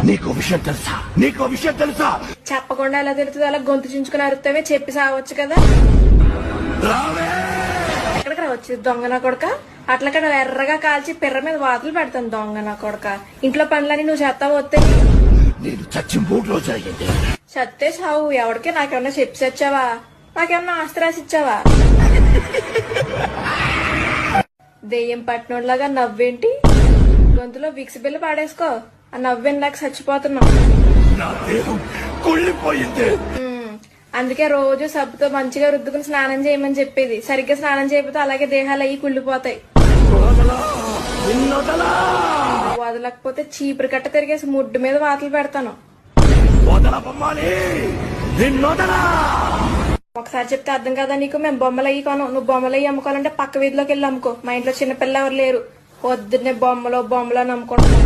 నీకు విషయం తెలుసా? నీకు విషయం తెలుసా? చెప్పకుండా ఎలా తెలుస్తుంది? అలా గొంతు చించుకుని అరుతావే, చెప్పి సావచ్చు కదా. ఎక్కడికి రావచ్చు దొంగ నా కొడక? అట్లక్కడ ఎర్రగా కాల్చి పిర్ర మీద వాతలు పెడతాను దొంగ నా కొడక. ఇంట్లో పనులని నువ్వు చేస్తావు వస్తే నేను చచ్చి 3 రోజులు అయ్యింది. చత్తే సావు. ఎవడికి నాకేమన్నా చెప్పి చచ్చావా? నాకేమన్నా ఆస్తి రాసి ఇచ్చావా? దెయ్యం పట్టినోడ్లాగా నవ్వేంటి? గొంతులో విక్స్ బిల్లు పాడేసుకో. ఆ నవ్వేంటి నాకు చచ్చిపోతున్నావు. నా దేహం కుళ్ళిపోయింది. అందుకే రోజు సబ్బుతో మంచిగా రుద్దుకుని స్నానం చేయమని చెప్పేది. సరిగ్గా స్నానం చేయకపోతే అలాగే దేహాలు అయ్యి కుళ్ళిపోతాయి. వదలకపోతే చీపురు కట్ట తిరిగేసి ముడ్డు మీద వాతలు పెడతాను. ఒకసారి చెప్తే అర్థం కదా నీకు? మేము బొమ్మలు అయ్యి కొను. నువ్వు బొమ్మలు అయ్యి అమ్ముకోవాలంటే పక్క వీధిలోకి వెళ్ళి అమ్ముకో. మా ఇంట్లో చిన్నపిల్ల ఎవరు లేరు. పొద్దున్నే బొమ్మలో అని అమ్ముకుంటాను.